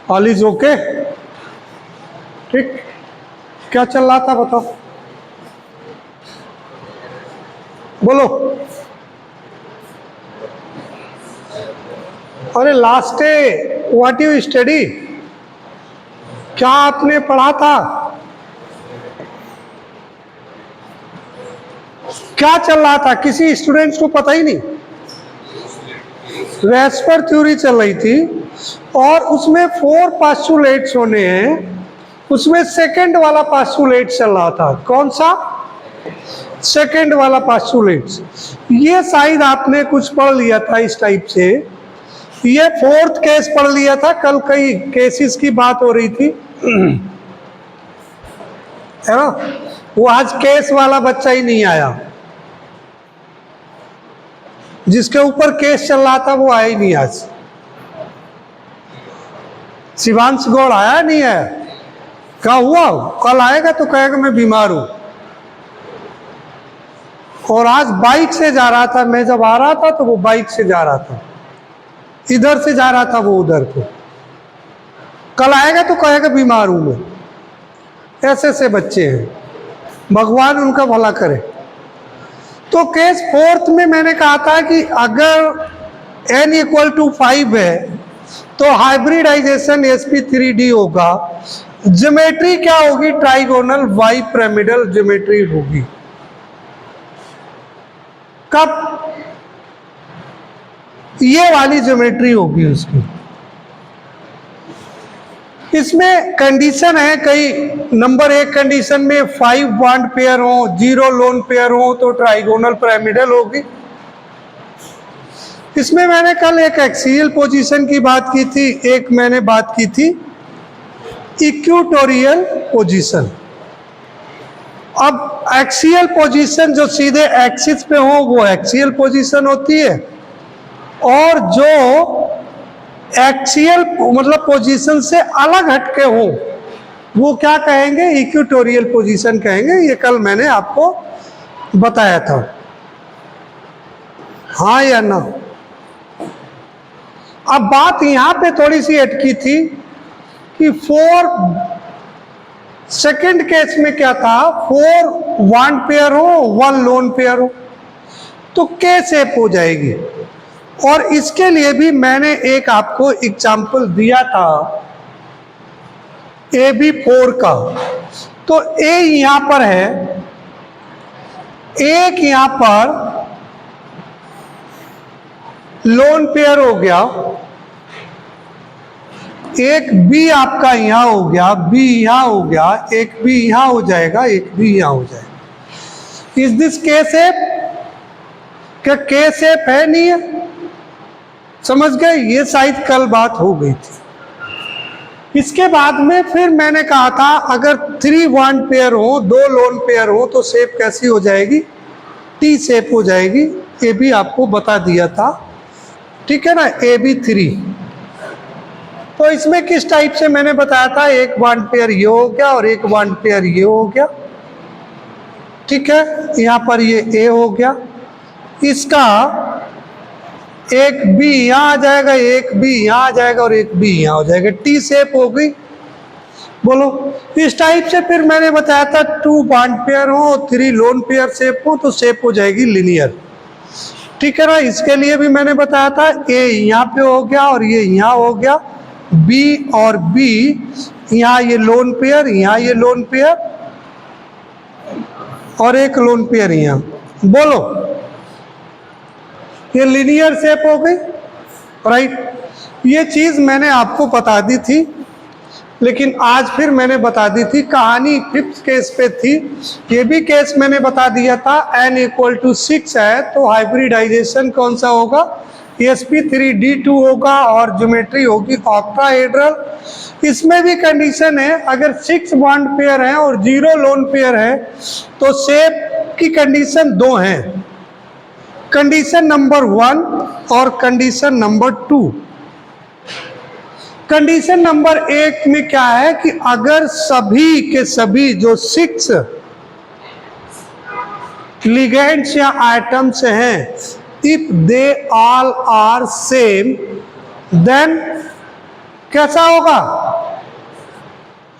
All is okay. ठीक, क्या चल रहा था बताओ, बोलो। अरे last day what you study, क्या आपने पढ़ा था, क्या चल रहा था, किसी स्टूडेंट्स को पता ही नहीं। वेस्पर थ्योरी चल रही थी और उसमें 4 पास्चुलेट्स होने हैं, उसमें सेकंड वाला पास्चुलेट चल रहा था। कौन सा? सेकंड वाला पास्चुलेट्स। ये शायद आपने कुछ पढ़ लिया था इस टाइप से। ये 4th केस पढ़ लिया था, कल कई केसेस की बात हो रही थी है ना। वो आज केस वाला बच्चा ही नहीं आया, जिसके ऊपर केस चल रहा था वो आया ही नहीं आज। शिवांश गौड़ आया नहीं है, क्या हुआ? कल आएगा तो कहेगा मैं बीमार हूं। और आज बाइक से जा रहा था, मैं जब आ रहा था तो वो बाइक से जा रहा था, इधर से जा रहा था वो उधर को। कल आएगा तो कहेगा बीमार हूं मैं। ऐसे ऐसे बच्चे हैं, भगवान उनका भला करे। तो केस 4th में मैंने कहा था कि अगर n = 5 है तो हाइब्रिडाइजेशन sp3d होगा। ज्योमेट्री क्या होगी? ट्राइगोनल बाई पिरामिडल ज्योमेट्री होगी। कब? ये वाली ज्योमेट्री होगी उसकी। इसमें कंडीशन है कई। नंबर 1 कंडीशन में 5 बॉन्ड पेयर हो, 0 लोन पेयर हो तो ट्राइगोनल पिरामिडल होगी। इसमें मैंने कल एक एक्सियल पोजीशन की बात की थी, एक मैंने बात की थी इक्वेटोरियल पोजीशन। अब एक्सियल पोजीशन जो सीधे एक्सिस पे हो वो एक्सियल पोजीशन होती है, और जो एक्सियल मतलब पोजीशन से अलग हटके हो वो क्या कहेंगे? इक्वेटोरियल पोजीशन कहेंगे। ये कल मैंने आपको बताया था, हाँ या ना। अब बात यहां पे थोड़ी सी अटकी थी कि 4 सेकंड केस में क्या था? 4 बॉन्ड पेयर हो, 1 लोन पेयर हो तो के शेप हो जाएगी। और इसके लिए भी मैंने एक आपको एग्जाम्पल दिया था AB4 का। तो ए यहां पर है, एक यहां पर लोन पेयर हो गया, एक बी आपका यहां हो गया, बी यहां हो गया, एक बी यहां हो जाएगा, एक बी यहां हो जाएगा। इज दिस के शेप? क्या के शेप है? नहीं है। समझ गए? ये शायद कल बात हो गई थी। इसके बाद में फिर मैंने कहा था अगर 3 बॉन्ड पेयर हो, 2 लोन पेयर हो तो शेप कैसी हो जाएगी? टी शेप हो जाएगी। ये भी आपको बता दिया था, ठीक है ना, AB3। तो इसमें किस टाइप से मैंने बताया था, एक बॉन्ड पेयर ये हो गया और एक बॉन्ड पेयर ये हो गया, ठीक है। यहां पर ये ए हो गया, इसका एक बी यहां आ जाएगा, एक बी यहां आ जाएगा और एक बी यहां हो जाएगा, टी शेप हो गई। बोलो, इस टाइप से फिर मैंने बताया था 2 बॉन्ड पेयर हो, 3 लोन पेयर शेप हो तो शेप हो जाएगी लिनियर, ठीक है ना। इसके लिए भी मैंने बताया था ए यहाँ पे हो गया और ये यहाँ हो गया, बी और बी, यहाँ ये लोन पेयर, यहाँ ये लोन पेयर और एक लोन पेयर यहाँ। बोलो, ये लिनियर शेप हो गई, राइट। ये चीज मैंने आपको बता दी थी, लेकिन आज फिर मैंने बता दी थी। कहानी 5th केस पे थी, ये भी केस मैंने बता दिया था। n = 6 है तो हाइब्रिडाइजेशन कौन सा होगा? sp3d2 होगा और ज्योमेट्री होगी ऑक्टाहेड्रल। इसमें भी कंडीशन है, अगर 6 बॉन्ड पेयर है और 0 लोन पेयर है तो शेप की कंडीशन 2 है, कंडीशन नंबर 1 और कंडीशन नंबर 2। कंडीशन नंबर 1 में क्या है कि अगर सभी के सभी जो 6 लिगेंड्स या आइटम्स हैं, if they all are same then कैसा होगा?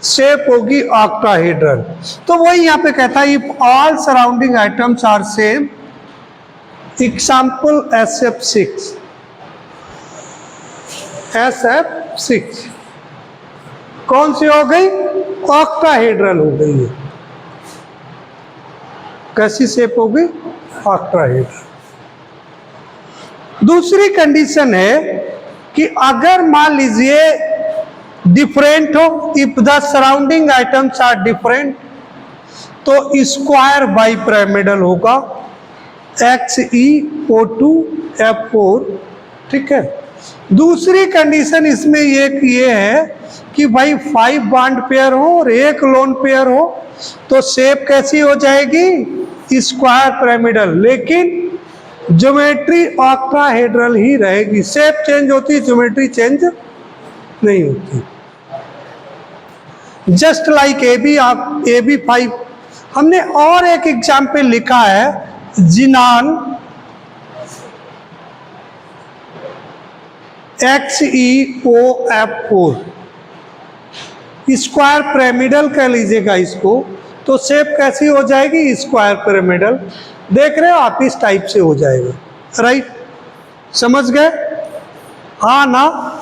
शेप होगी ऑक्टाहेड्रल। तो वही यहाँ पे कहता है if all surrounding items are same, example SF6, SF6 कौन सी हो गई? ऑक्टाहेड्रल हो गई है। कैसी शेप हो गई? ऑक्टाहेड्रल। दूसरी कंडीशन है कि अगर मान लीजिए डिफरेंट हो, if the surrounding items are different, तो स्क्वायर बाई पिरामिडल होगा, XeO2F4। ठीक है। दूसरी कंडीशन इसमें ये है कि भाई 5 बॉन्ड पेयर हो और 1 लोन पेयर हो, तो शेप कैसी हो जाएगी? स्क्वायर पिरामिडल, लेकिन ज्योमेट्री ऑक्टाहेड्रल ही रहेगी। शेप चेंज होती, ज्योमेट्री चेंज नहीं होती। Just like AB5। हमने और एक एग्जाम्पल लिखा है, जिनान XeOF4, स्क्वायर पिरामिडल कह लीजिएगा इसको, तो शेप कैसी हो जाएगी? Square pyramidal. देख रहे हो आप, इस टाइप से हो जाएगा। राइट, समझ गए? हाँ ना।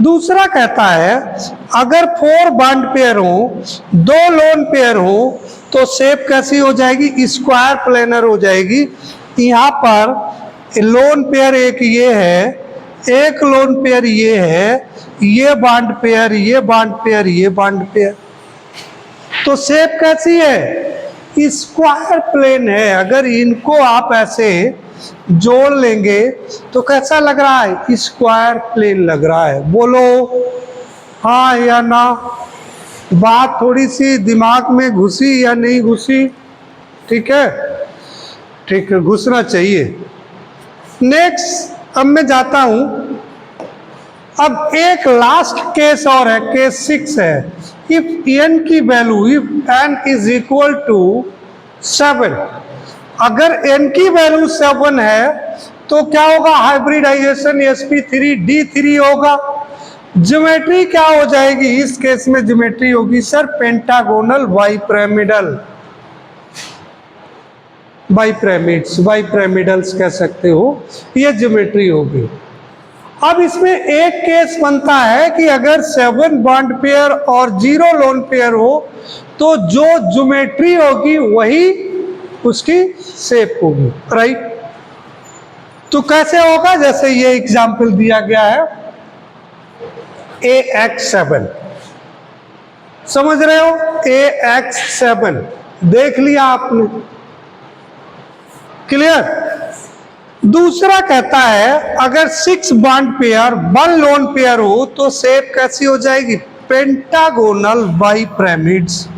दूसरा कहता है अगर 4 बॉन्ड पेयर हो, 2 लोन पेयर हो, तो शेप कैसी हो जाएगी? स्क्वायर प्लेनर हो जाएगी। यहाँ पर लोन पेयर एक ये है, एक लोन पेयर ये है, ये बॉन्ड पेयर, ये बॉन्ड पेयर, ये बॉन्ड पेयर, तो शेप कैसी है? स्क्वायर प्लेन है। अगर इनको आप ऐसे जोड़ लेंगे तो कैसा लग रहा है? स्क्वायर प्लेन लग रहा है। बोलो हाँ या ना। बात थोड़ी सी दिमाग में घुसी या नहीं घुसी? ठीक है, ठीक है, घुसना चाहिए। नेक्स्ट अब मैं जाता हूं। अब एक लास्ट केस और है, केस 6 है। इफ n की value, if n is equal to 7, अगर n की वैल्यू 7 है तो क्या होगा? हाइब्रिडाइजेशन sp3d3 होगा। ज्योमेट्री क्या हो जाएगी? इस केस में ज्योमेट्री होगी सर पेंटागोनल बाइपिरामिडल, बाइपिरामिडल्स कह सकते हो, ये ज्योमेट्री होगी। अब इसमें एक केस बनता है कि अगर 7 बॉन्ड पेयर और 0 लोन पेयर हो, तो जो ज्योमेट्री होगी वही उसकी शेप होगी। राइट, तो कैसे होगा? जैसे ये एग्जाम्पल दिया गया है AX7, समझ रहे हो? AX7 देख लिया आपने, क्लियर। दूसरा कहता है अगर 6 बॉन्ड पेयर 1 लोन पेयर हो, तो शेप कैसी हो जाएगी? पेंटागोनल बाइपिरामिड्स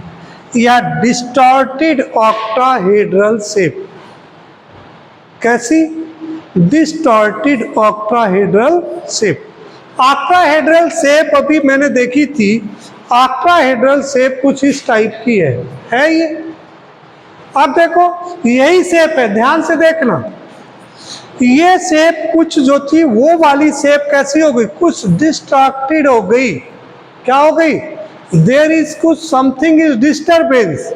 या डिस्टॉर्टेड ऑक्टाहेड्रल शेप। कैसी? Distorted octahedral shape. Octahedral shape अभी मैंने देखी थी, ऑक्टाहेड्रल शेप कुछ इस टाइप की है ये। अब देखो यही शेप है, ध्यान से देखना। ये शेप कुछ जो थी वो वाली शेप कैसी हो गई? कुछ डिस्ट्रैक्टेड हो गई। क्या हो गई? देयर इज कुछ समथिंग इज डिस्टर्बेंस।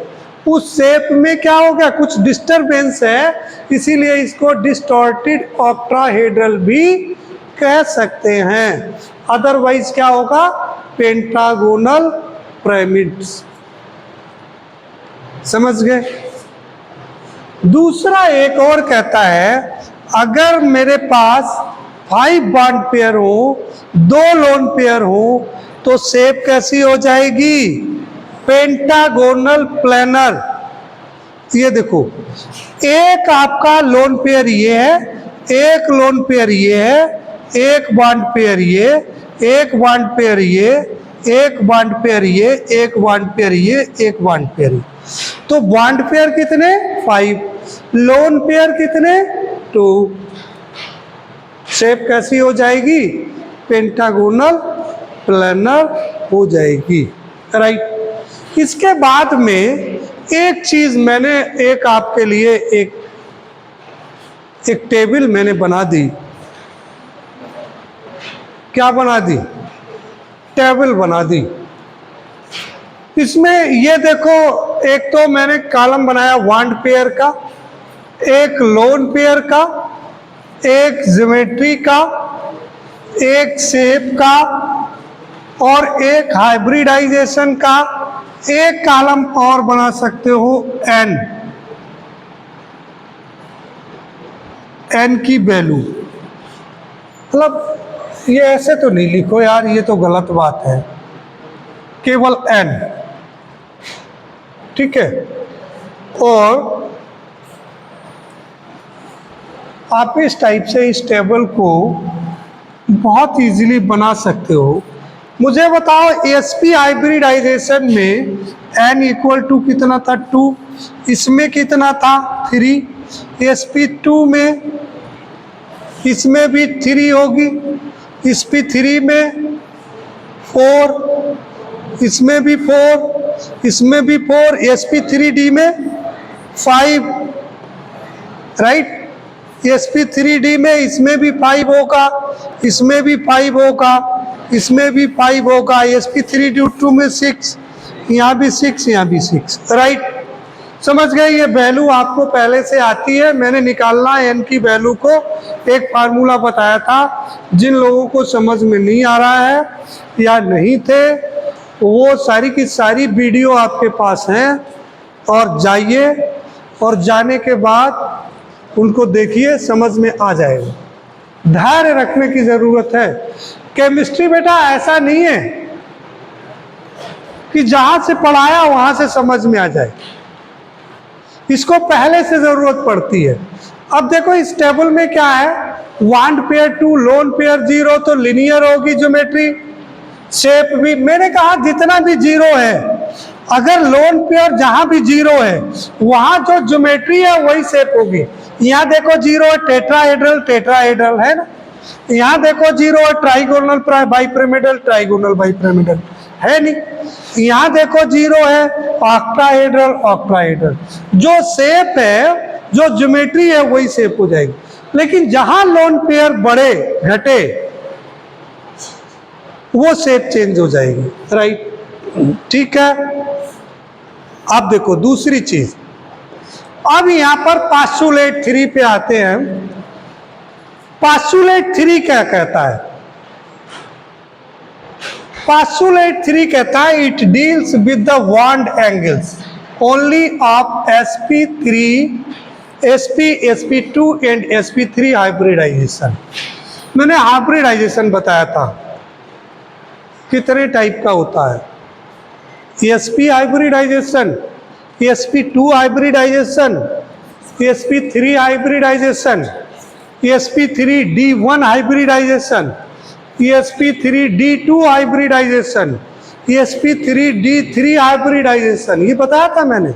उस शेप में क्या हो गया? कुछ डिस्टर्बेंस है, इसीलिए इसको डिस्टॉर्टेड ऑक्टाहेड्रल भी कह सकते हैं। अदरवाइज क्या होगा? Pentagonal pyramids. समझ गए? दूसरा एक और कहता है अगर मेरे पास 5 बॉन्ड पेयर हो, 2 लोन पेयर हो, तो शेप कैसी हो जाएगी? Pentagonal planar. ये देखो, एक आपका लोन पेयर ये है, एक लोन पेयर ये है, एक बॉन्ड पेयर ये, एक बॉन्ड पेयर ये, एक बॉन्ड पेयर ये, एक बॉन्ड पेयर ये, एक बॉन्ड पेयर ये। तो बॉन्ड पेयर कितने? 5। लोन पेयर कितने? 2। शेप कैसी हो जाएगी? पेंटागोनल प्लेनर हो जाएगी। राइट। इसके बाद में एक चीज मैंने एक आपके लिए एक टेबल मैंने बना दी। क्या बना दी? टेबल बना दी। इसमें ये देखो, एक तो मैंने कॉलम बनाया वांड पेयर का, एक लोन पेयर का, एक ज्योमेट्री का, एक शेप का और एक हाइब्रिडाइजेशन का। एक कॉलम और बना सकते हो एन की वैल्यू। मतलब ये ऐसे तो नहीं लिखो यार, ये तो गलत बात है, केवल एन, ठीक है। और आप इस टाइप से इस टेबल को बहुत इजीली बना सकते हो। मुझे बताओ एसपी हाइब्रिडाइजेशन में n इक्वल टू कितना था 2, इसमें कितना था 3, sp2 में इसमें भी 3 होगी, sp3 में 4, इसमें भी 4, इसमें भी 4, sp3d में 5, राइट। sp3d में इसमें भी 5 होगा, इसमें भी 5 होगा, इसमें भी 5 होगा, sp3d2 में 6, यहाँ भी 6, यहाँ भी 6, राइट। समझ गए? ये वैल्यू आपको पहले से आती है, मैंने निकालना है एन की वैल्यू को, एक फार्मूला बताया था। जिन लोगों को समझ में नहीं आ रहा है या नहीं थे, वो सारी की सारी वीडियो आपके पास हैं, और जाइए और जाने के बाद उनको देखिए, समझ में आ जाएगा। धैर्य रखने की ज़रूरत है। केमिस्ट्री बेटा ऐसा नहीं है कि जहाँ से पढ़ाया वहाँ से समझ में आ जाए, इसको पहले से ज़रूरत पड़ती है। अब देखो इस टेबल में क्या है, वांड पेयर 2, लोन पेयर 0, तो लिनियर होगी ज्योमेट्री। शेप भी मैंने कहा जितना भी 0 है, अगर लोन पेयर जहां भी 0 है वहां जो ज्योमेट्री है वही शेप होगी। यहाँ देखो 0 है, टेट्राहेड्रल, टेट्राहेड्रल है ना। यहाँ देखो 0 है, ट्राइगोनल बाइपिरामिडल, ट्राइगोनल बाइपिरामिडल है नहीं। यहाँ देखो 0 है, ऑक्टाहेड्रल, ऑक्टाहेड्रल। जो शेप है, जो ज्योमेट्री है वही शेप हो जाएगी। लेकिन जहां लोन पेयर बढ़े घटे वो शेप चेंज हो जाएगी, राइट, ठीक है। अब देखो दूसरी चीज, अब यहां पर पास्टुलेट 3 पे आते हैं। पास्टुलेट 3 क्या कहता है? पास्टुलेट 3 कहता है it deals with the bond angles only of sp3, sp2 and sp3 hybridization. मैंने हाइब्रिडाइजेशन बताया था कितने टाइप का होता है, sp hybridization, sp2 hybridization, sp3 hybridization, sp3d1 hybridization, sp3d2 hybridization, sp3d3 hybridization, ये बताया था मैंने।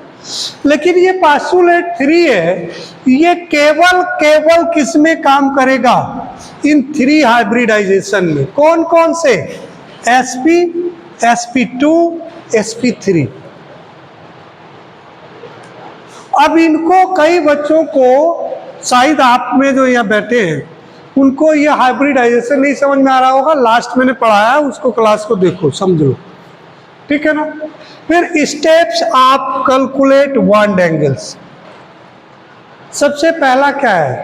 लेकिन ये पास्टुलेट 3 है, ये केवल किस में काम करेगा? इन 3 हाइब्रिडाइजेशन में। कौन कौन से? sp, sp2, sp3। अब इनको कई बच्चों को, शायद आप में जो यहाँ बैठे हैं उनको ये हाइब्रिडाइजेशन नहीं समझ में आ रहा होगा। लास्ट मैंने पढ़ाया उसको, क्लास को देखो, समझ लो, ठीक है ना। फिर स्टेप्स आप कैलकुलेट वांड एंगल्स। सबसे पहला क्या है,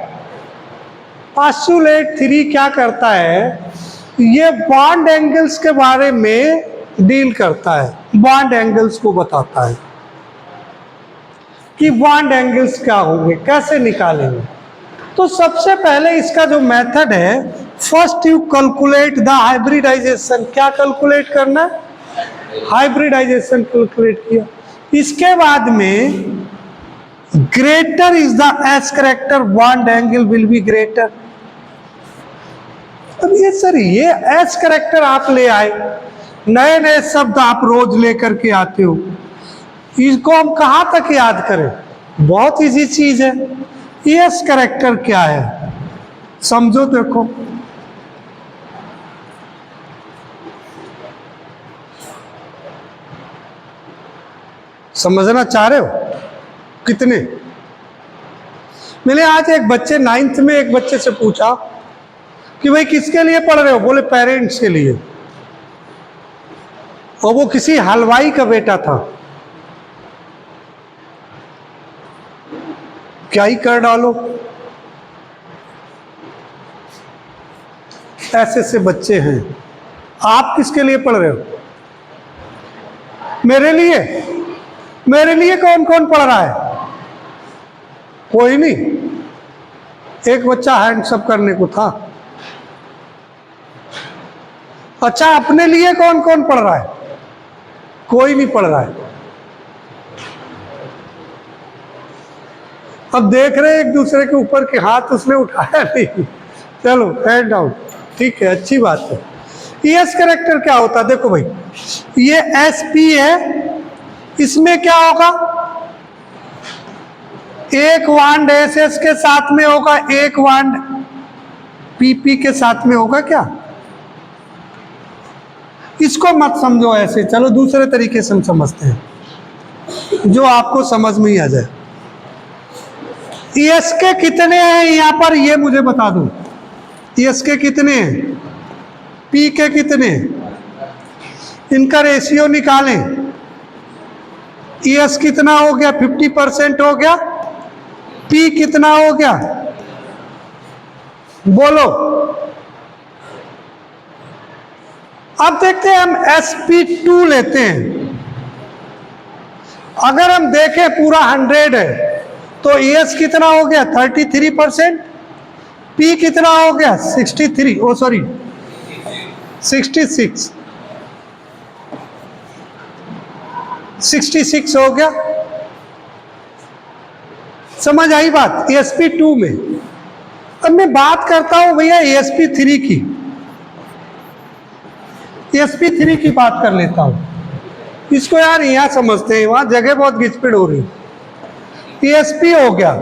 पास्टुलेट 3 क्या करता है, ये वांड एंगल्स के बारे में डील करता है, वांड एंगल्स को बताता है कि वांड एंगल्स क्या होंगे, कैसे निकालेंगे। तो सबसे पहले इसका जो मेथड है, first you calculate the hybridization. क्या कैलकुलेट करना है? हाइब्रिडाइजेशन कैलकुलेट किया। इसके बाद में greater is the S character, bond angle will be greater. अब ये सर, ये एस करेक्टर आप ले आए, नए नए शब्द आप रोज लेकर के आते हो, इसको हम कहाँ तक याद करें? बहुत इजी चीज है। एस करेक्टर क्या है समझो, देखो समझना चाह रहे हो कितने? मैंने आज एक बच्चे 9th में एक बच्चे से पूछा कि भाई किसके लिए पढ़ रहे हो? बोले पेरेंट्स के लिए। और वो किसी हलवाई का बेटा था, क्या ही कर डालो। ऐसे से बच्चे हैं। आप किसके लिए पढ़ रहे हो? मेरे लिए? मेरे लिए कौन कौन पढ़ रहा है? कोई नहीं। एक बच्चा हैंड्स अप करने को था। अच्छा, अपने लिए कौन कौन पढ़ रहा है? कोई नहीं पढ़ रहा है। अब देख रहे एक दूसरे के ऊपर के हाथ उसने उठाया नहीं। चलो हैंड डाउन, ठीक है, अच्छी बात है। ईएस कैरेक्टर क्या होता है? देखो भाई, ये एसपी है, इसमें क्या होगा? एक वांड एसएस के साथ में होगा, एक वांड पीपी के साथ में होगा। क्या इसको मत समझो ऐसे, चलो दूसरे तरीके से हम समझते हैं जो आपको समझ में ही आ जाए। ईएस के कितने हैं यहां पर, ये मुझे बता दो। ईएस के कितने हैं, पी के कितने हैं, इनका रेशियो निकालें। ईएस कितना हो गया? 50% हो गया। पी कितना हो गया? बोलो। अब देखते हैं, हम sp2 लेते हैं। अगर हम देखें पूरा 100 है तो ईएस कितना हो गया? 33%। पी कितना हो गया? 63, ओ सॉरी 66, 66 हो गया। समझ आई बात? ESP2 में। अब मैं बात करता हूं भैया ESP3 की। ESP3 की बात कर लेता हूं। इसको यार यहां समझते हैं, वहां जगह बहुत घिचपिड़ हो रही। ESP हो गया।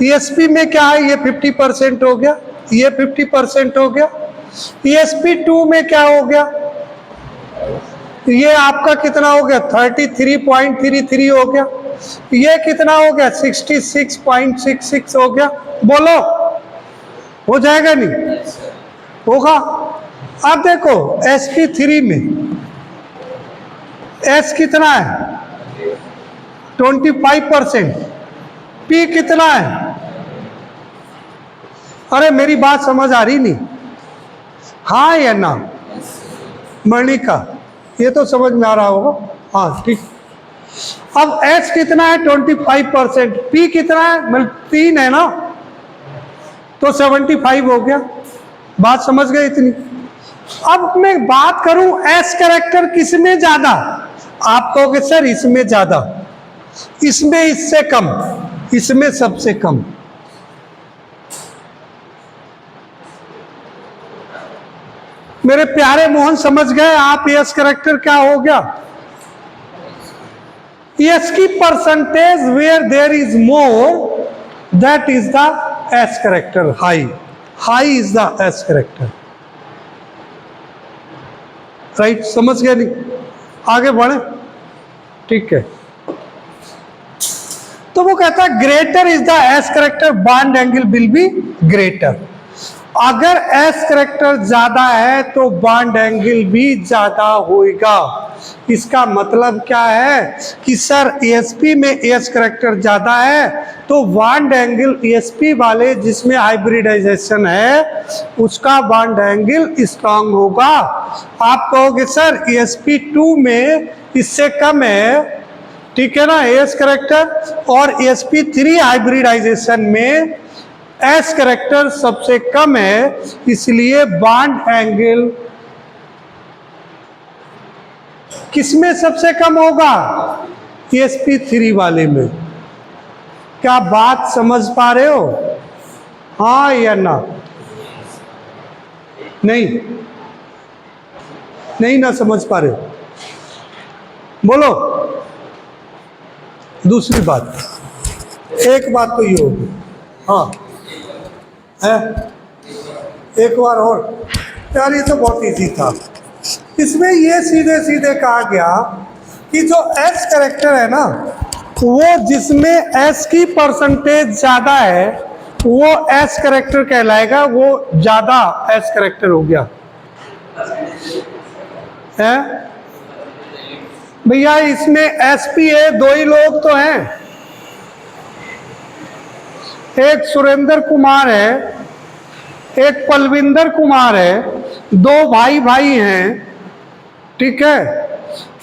ESP में क्या है? ये 50% हो गया, ये 50% हो गया। ESP2 में क्या हो गया? ये आपका कितना हो गया? 33.33 हो गया। ये कितना हो गया? 66.66 हो गया। बोलो, हो जाएगा? नहीं होगा। अब देखो sp3 में s कितना है? 25%। p कितना है? अरे मेरी बात समझ आ रही नहीं? हाँ या ना? मणिका, ये तो समझ में आ रहा होगा। हाँ ठीक। अब s कितना है? 25%। p कितना है? मतलब 3 है ना, तो 75 हो गया। बात समझ गए इतनी? अब मैं बात करूं s कैरेक्टर किसमें ज्यादा? आप कहोगे सर इसमें ज्यादा, इसमें इससे कम, इसमें सबसे कम। मेरे प्यारे मोहन समझ गए आप? एस कैरेक्टर क्या हो गया? एस की percentage where there is more, that is the s character. High, high is the s character. Right, समझ गया? नहीं आगे बढ़े? ठीक है। तो वो कहता है greater is the s character, bond angle will be greater. अगर एस कैरेक्टर ज्यादा है तो बॉन्ड एंगल भी ज्यादा होगा। इसका मतलब क्या है कि सर ESP में एस कैरेक्टर ज्यादा है तो बॉन्ड एंगल ESP वाले जिसमें हाइब्रिडाइजेशन है उसका बॉन्ड एंगल स्ट्रांग होगा। आप कहोगे सर ESP2 में इससे कम है, ठीक है ना, एस कैरेक्टर, और ESP3 हाइब्रिडाइजेशन में एस कैरेक्टर सबसे कम है, इसलिए बॉन्ड एंगल किसमें सबसे कम होगा? ESP3 वाले में। क्या बात समझ पा रहे हो? हाँ या ना? नहीं, नहीं ना समझ पा रहे हो? बोलो। दूसरी बात, एक बात तो ये होगी, हाँ है, एक बार और यार, ये तो बहुत इजी था। इसमें ये सीधे सीधे कहा गया कि जो एस कैरेक्टर है ना, वो जिसमें एस की परसेंटेज ज्यादा है वो एस कैरेक्टर कहलाएगा, वो ज्यादा एस कैरेक्टर हो गया है। भैया इसमें sp है, दो ही लोग तो हैं, एक सुरेंद्र कुमार है, एक पलविंदर कुमार है, दो भाई भाई हैं, ठीक है,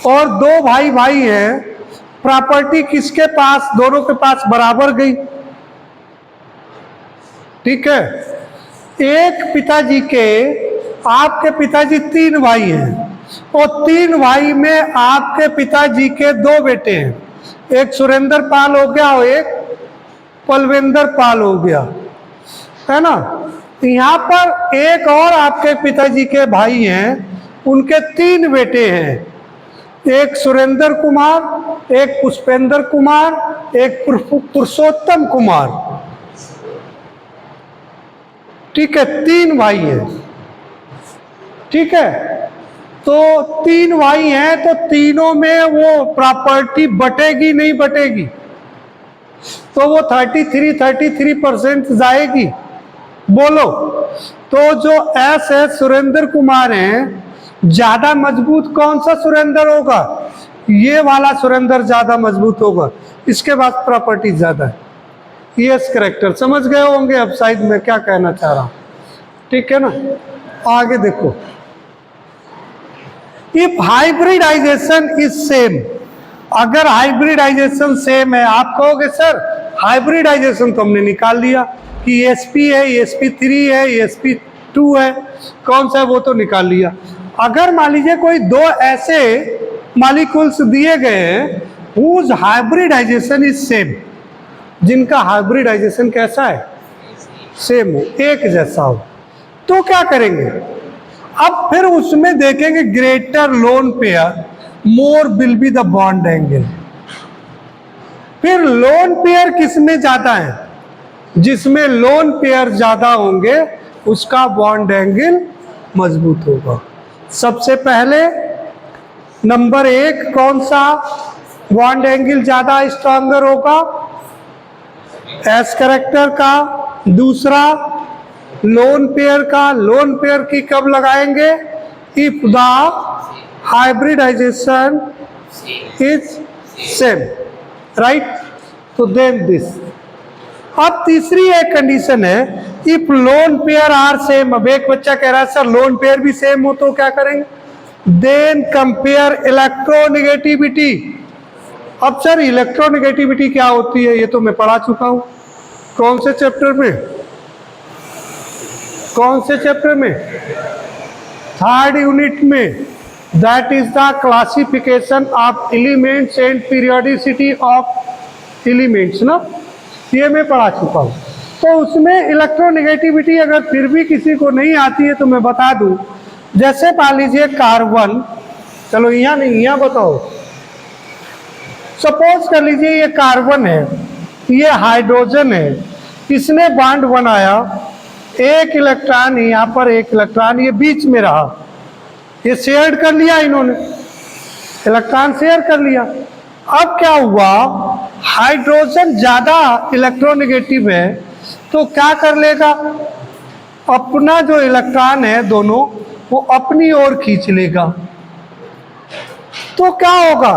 और दो भाई भाई हैं, प्रॉपर्टी किसके पास, दोनों के पास बराबर गई, ठीक है। एक पिताजी के, आपके पिताजी तीन भाई हैं, और तीन भाई में आपके पिताजी के दो बेटे हैं, एक सुरेंद्र पाल हो गया और एक पलविंदर पाल हो गया, है ना। यहाँ पर एक और आपके पिताजी के भाई हैं, उनके तीन बेटे हैं, एक सुरेंद्र कुमार, एक पुष्पेंद्र कुमार, एक पुरुषोत्तम कुमार, ठीक है, तीन भाई हैं, ठीक है। तो तीन भाई हैं, तो तीनों में वो प्रॉपर्टी बटेगी नहीं बटेगी, तो वो 33% जाएगी, बोलो। तो जो एस है, सुरेंद्र कुमार हैं, ज्यादा मजबूत कौन सा सुरेंद्र होगा, ये वाला सुरेंद्र ज्यादा मजबूत होगा, इसके बाद प्रॉपर्टी ज्यादा है। यस करेक्टर, समझ गए होंगे अब शायद मैं क्या कहना चाह रहा हूं, ठीक है ना। आगे देखो, इफ हाइब्रिडाइजेशन इज सेम, अगर हाइब्रिडाइजेशन सेम है, आप कहोगे सर हाइब्रिडाइजेशन तो हमने निकाल लिया कि sp है, sp3 है, sp2 है, कौन सा है वो तो निकाल लिया। अगर मान लीजिए कोई दो ऐसे मॉलिक्यूल्स दिए गए हैं whose hybridization is सेम, जिनका हाइब्रिडाइजेशन कैसा है, सेम हो, एक जैसा हो, तो क्या करेंगे, अब फिर उसमें देखेंगे greater lone pair more will be the bond angle. फिर लोन पेयर किसमें ज्यादा है, जिसमें लोन पेयर ज्यादा होंगे उसका बॉन्ड एंगल मजबूत होगा। सबसे पहले नंबर एक, कौन सा बॉन्ड एंगल ज्यादा स्ट्रॉन्गर होगा, एस कैरेक्टर का। दूसरा लोन पेयर का, लोन पेयर की कब लगाएंगे, if the hybridization is same, right, तो देन दिस। अब तीसरी एक कंडीशन है, if lone pair are same. अब एक बच्चा कह रहा है सर लोन पेयर भी सेम हो तो क्या करेंगे, देन कंपेयर इलेक्ट्रोनेगेटिविटी। अब सर इलेक्ट्रोनेगेटिविटी क्या होती है, ये तो मैं पढ़ा चुका हूं, कौन से चैप्टर में, कौन से चैप्टर में, थर्ड यूनिट में, that is the classification of elements and periodicity of elements ना, ये मैं पढ़ा चुका हूँ। तो उसमें इलेक्ट्रोनेगेटिविटी अगर फिर भी किसी को नहीं आती है तो मैं बता दूं, जैसे मान लीजिए कार्बन, चलो यहाँ नहीं, यहाँ बताओ, सपोज कर लीजिए ये कार्बन है, ये हाइड्रोजन है, इसने बॉन्ड बनाया, एक इलेक्ट्रॉन यहाँ पर, एक इलेक्ट्रॉन ये बीच में रहा, ये शेयर कर लिया, इन्होंने इलेक्ट्रॉन शेयर कर लिया। अब क्या हुआ, हाइड्रोजन ज्यादा इलेक्ट्रोनेगेटिव है तो क्या कर लेगा, अपना जो इलेक्ट्रॉन है दोनों वो अपनी ओर खींच लेगा। तो क्या होगा,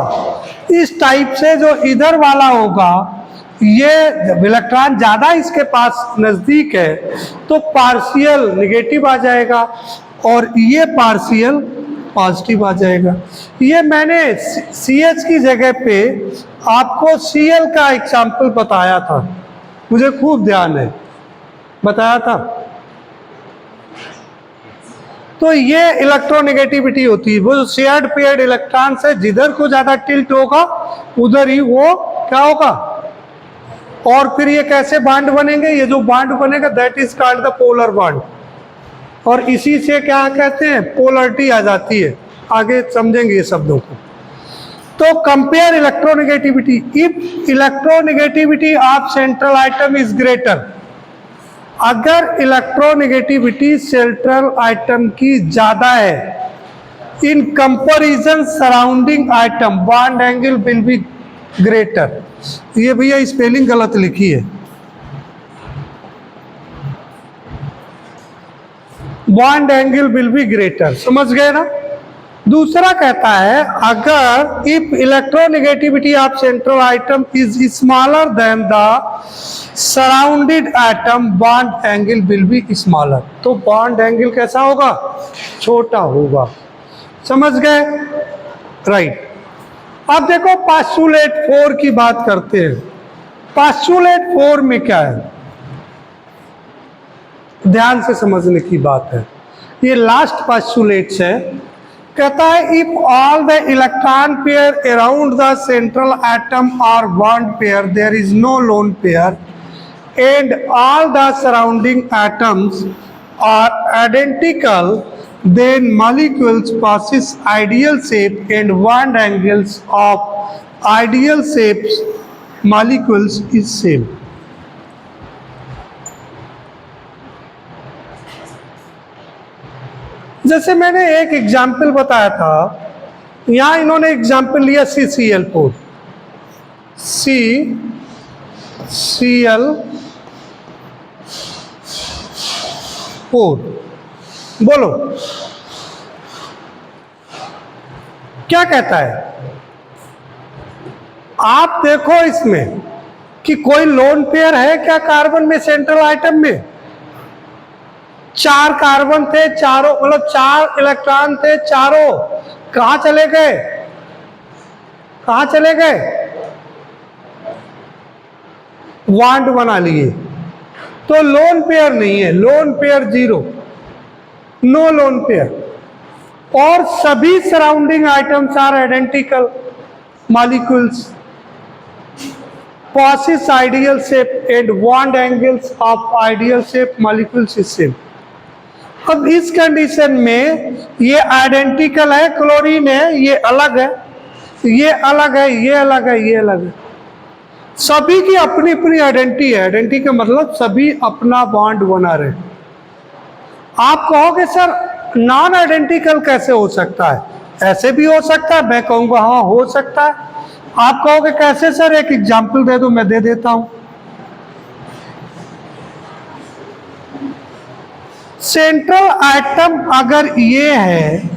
इस टाइप से जो इधर वाला होगा, ये इलेक्ट्रॉन ज्यादा इसके पास नजदीक है तो पार्शियल नेगेटिव आ जाएगा और ये पार्शियल पॉजिटिव आ जाएगा। ये मैंने CH की जगह पे आपको Cl का एग्जाम्पल बताया था, मुझे खूब ध्यान है, बताया था। तो ये इलेक्ट्रोनेगेटिविटी होती है, वो शेयर्ड पेयर्ड इलेक्ट्रॉन से जिधर को ज्यादा टिल्ट होगा उधर ही वो क्या होगा। और फिर ये कैसे बॉन्ड बनेंगे, ये जो बॉन्ड बनेगा that is called the polar bond, और इसी से क्या कहते हैं, पोलरिटी आ जाती है। आगे समझेंगे ये शब्दों को। तो compare electronegativity, if electronegativity of central item is greater, अगर इलेक्ट्रोनेगेटिविटी सेंट्रल आइटम की ज्यादा है, in comparison surrounding item bond angle will be greater. ये भैया स्पेलिंग गलत लिखी है, bond angle will be greater, समझ गए ना। दूसरा कहता है अगर if electronegativity of central item is smaller than the surrounded item bond angle will be smaller, तो बॉन्ड एंगल कैसा होगा, छोटा होगा। समझ गए, राइट। अब देखो पोस्टुलेट 4 की बात करते हैं। पोस्टुलेट 4 में क्या है, ध्यान से समझने की बात है, ये लास्ट पोस्टुलेट्स है। कहता है if all the electron pair around the central atom are bond pair there is no lone pair and all the surrounding atoms are identical then molecules possess ideal shape and bond angles of ideal shapes molecules is same। जैसे मैंने एक example बताया था, यहां इन्होंने example लिया CCl4, CCl4, बोलो क्या कहता है। आप देखो इसमें कि कोई लोन पेयर है क्या कार्बन में, सेंट्रल आइटम में 4 कार्बन थे, चारों मतलब 4 इलेक्ट्रॉन थे, चारों कहां चले गए, कहां चले गए, बॉन्ड बना लिए, तो लोन पेयर नहीं है, lone pair 0, no lone pair. और सभी surrounding items are identical molecules possess ideal shape and bond angles of ideal shape molecules is same। अब इस कंडीशन में ये आइडेंटिकल है, क्लोरीन है, ये अलग है, ये अलग है, ये अलग है, ये अलग है, सभी की अपनी अपनी आइडेंटिटी है। आइडेंटिटी का मतलब सभी अपना बॉन्ड बना रहे। आप कहोगे सर नॉन आइडेंटिकल कैसे हो सकता है, ऐसे भी हो सकता है, मैं कहूंगा हाँ हो सकता है। आप कहोगे कैसे सर, एक एग्जाम्पल दे दो, मैं दे देता हूं। सेंट्रल आइटम अगर ये है,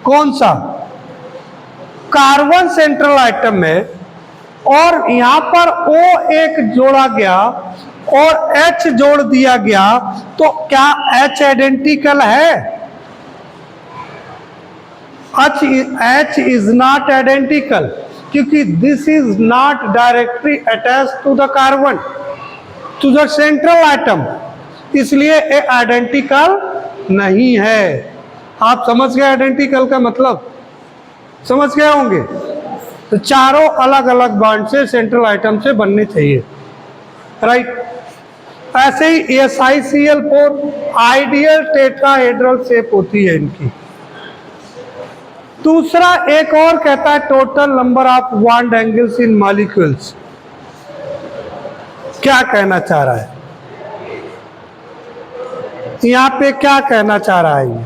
कौन सा, कार्बन सेंट्रल आइटम है, और यहां पर O एक जोड़ा गया और H जोड़ दिया गया, तो क्या H आइडेंटिकल है? H इज नॉट आइडेंटिकल, क्योंकि this is not directly attached to the carbon, to the central item, इसलिए ये आइडेंटिकल नहीं है। आप समझ गए आइडेंटिकल का मतलब, समझ गए होंगे। तो चारों अलग अलग बॉन्ड से सेंट्रल आइटम से बनने चाहिए, राइट। ऐसे ही SiCl4 आइडियल टेट्राहेड्रल शेप होती है इनकी। दूसरा एक और कहता है total number of bond angles in molecules. क्या कहना चाह रहा है यहां पे, क्या कहना चाह रहा है ये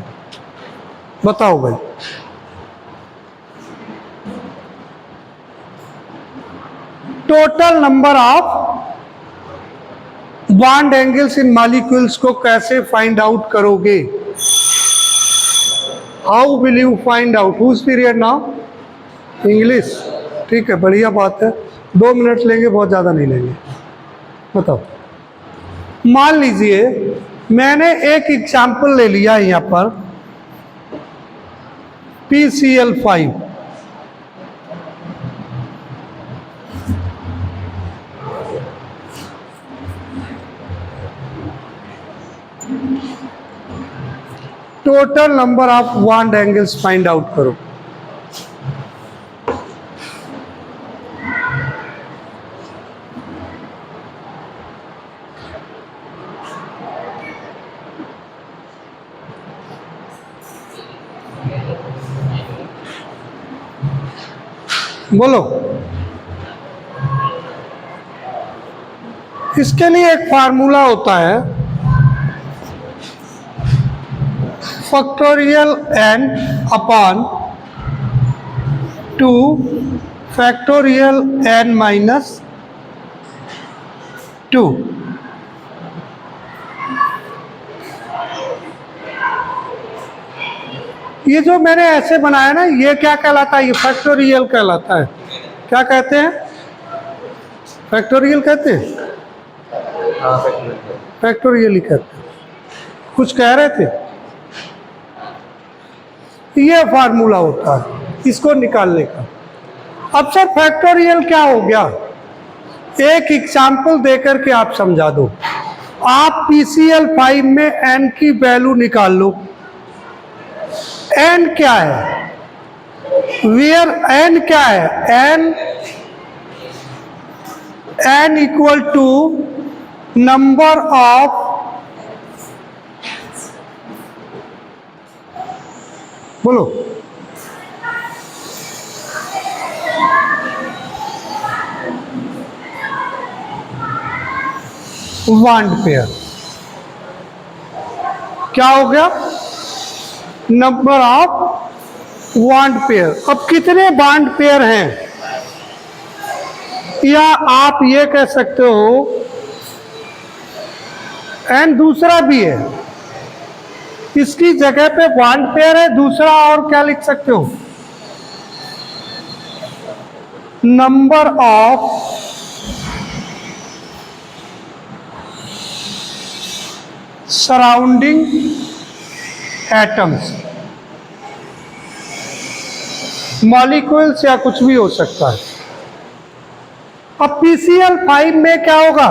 बताओ भाई। Total number of bond angles in molecules को कैसे फाइंड आउट करोगे? How will you find out? Whose period now? English, ठीक है, बढ़िया बात है। 2 मिनट लेंगे, बहुत ज़्यादा नहीं लेंगे। बताओ, मान लीजिए मैंने एक एग्जाम्पल ले लिया यहाँ पर PCl5, total number of bond angles find out करो। बोलो, इसके लिए एक फार्मूला होता है, factorial n upon 2 factorial n minus 2। ये जो मैंने ऐसे बनाया ना, ये क्या कहलाता है? ये फैक्टोरियल कहलाता है। क्या कहते हैं? फैक्टोरियल कहते हैं। फैक्टोरियल ही कहते हैं। कुछ कह रहे थे? ये फार्मूला होता है इसको निकालने का। अब सर फैक्टोरियल क्या हो गया? एक एग्जाम्पल देकर के आप समझा दो। आप PCL 5 में n की वैल्यू निकाल लो। n क्या है? वेयर n क्या है? n equal to number of, बोलो, बॉन्ड पेयर। क्या हो गया? Number of bond pair. अब कितने बॉन्ड पेयर हैं? या आप ये कह सकते हो एंड दूसरा भी है, इसकी जगह पे बॉन्ड पेयर है, दूसरा और क्या लिख सकते हो? Number of surrounding atoms, molecules या कुछ भी हो सकता है। अब PCL 5 में क्या होगा?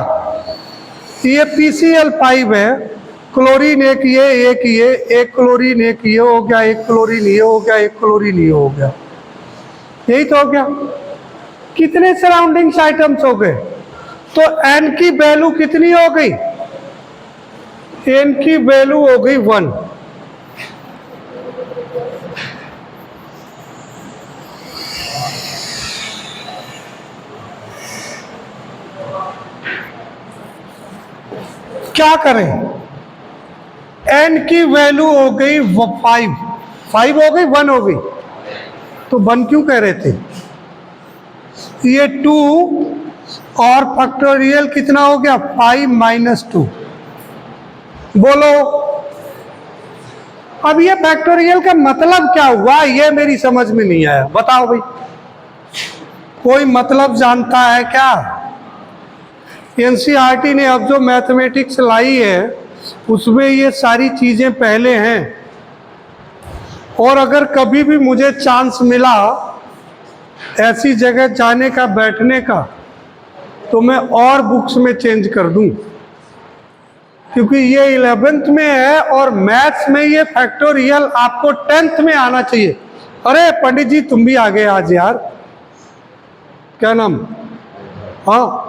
ये PCL 5 है, क्लोरीन एक एक क्लोरीन एक ये हो गया, एक क्लोरीन ये हो गया, एक क्लोरीन ये हो गया, यही तो हो गया। कितने सराउंडिंग्स आइटम्स हो गए? तो n की वैल्यू कितनी हो गई? n की वैल्यू हो गई 1। क्या करें? n की वैल्यू हो गई 5 हो गई, 1 हो गई, तो 1 क्यों कह रहे थे? ये 2 और फैक्टोरियल कितना हो गया? 5 - 2। बोलो अब ये फैक्टोरियल का मतलब क्या हुआ? ये मेरी समझ में नहीं आया, बताओ भाई, कोई मतलब जानता है क्या? NCERT ने अब जो मैथमेटिक्स लाई है उसमें ये सारी चीजें पहले हैं, और अगर कभी भी मुझे चांस मिला ऐसी जगह जाने का, बैठने का, तो मैं और बुक्स में चेंज कर दूं, क्योंकि ये 11th में है और मैथ्स में ये फैक्टोरियल आपको 10th में आना चाहिए। अरे पंडित जी तुम भी आ गए आज यार, क्या नाम? हाँ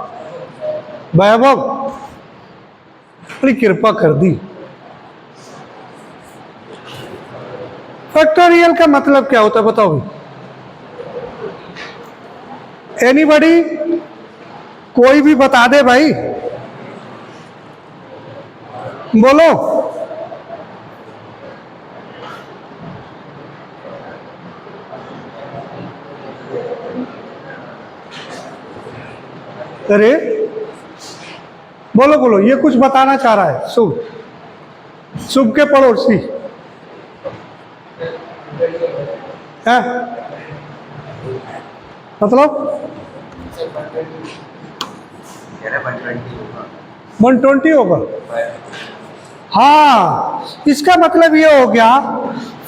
वैभव, बड़ी कृपा कर दी। फैक्टोरियल का मतलब क्या होता है बताओ भाई? एनीबॉडी? कोई भी बता दे भाई, बोलो। अरे बोलो बोलो, ये कुछ बताना चाह रहा है। शुभ के पड़ोसी है, मतलब 120 होगा। हाँ, इसका मतलब ये हो गया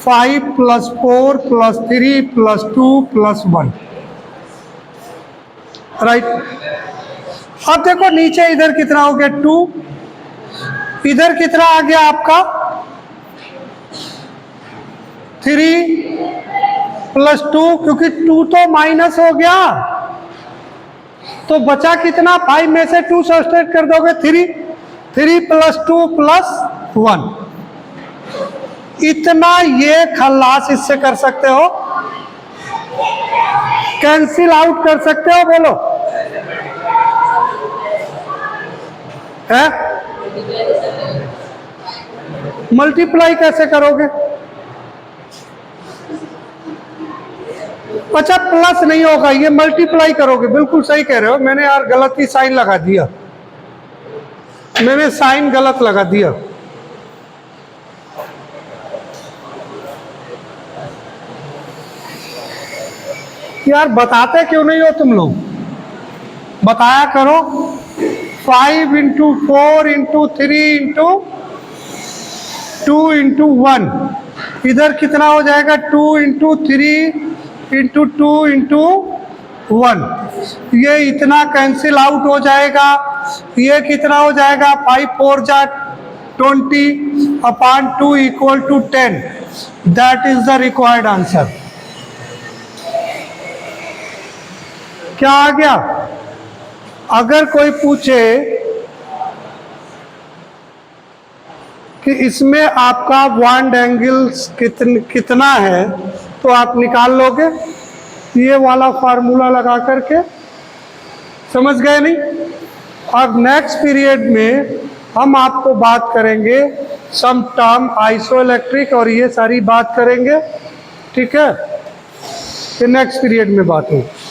5 + 4 + 3 + 2 + 1, राइट। अब देखो नीचे इधर कितना हो गया? 2। इधर कितना आ गया आपका? 3 + 2, क्योंकि 2 तो माइनस हो गया, तो बचा कितना? 5 में से 2 सब्ट्रैक्ट कर दोगे 3 + 2 + 1। इतना ये खल्लास इससे कर सकते हो, कैंसिल आउट कर सकते हो, बोलो है? मल्टीप्लाई कैसे करोगे? अच्छा प्लस नहीं होगा, ये मल्टीप्लाई करोगे। बिल्कुल सही कह रहे हो, मैंने यार गलत ही साइन लगा दिया, मैंने साइन गलत लगा दिया। यार बताते क्यों नहीं हो तुम लोग, बताया करो। 5 इंटू 4 इंटू 3 इंटू 2 इंटू 1, इधर कितना हो जाएगा? 2 इंटू 3 इंटू 2 इंटू 1, ये इतना कैंसिल आउट हो जाएगा। ये कितना हो जाएगा? 5 4 जा 20 upon 2 equal to 10। That is the required answer. क्या आ गया? अगर कोई पूछे कि इसमें आपका बॉन्ड एंगल कितना है, तो आप निकाल लोगे ये वाला फार्मूला लगा करके। समझ गए नहीं? अब नेक्स्ट पीरियड में हम आपको बात करेंगे सम टर्म आइसोइलेक्ट्रिक और ये सारी बात करेंगे, ठीक है? फिर नेक्स्ट पीरियड में बात होगी।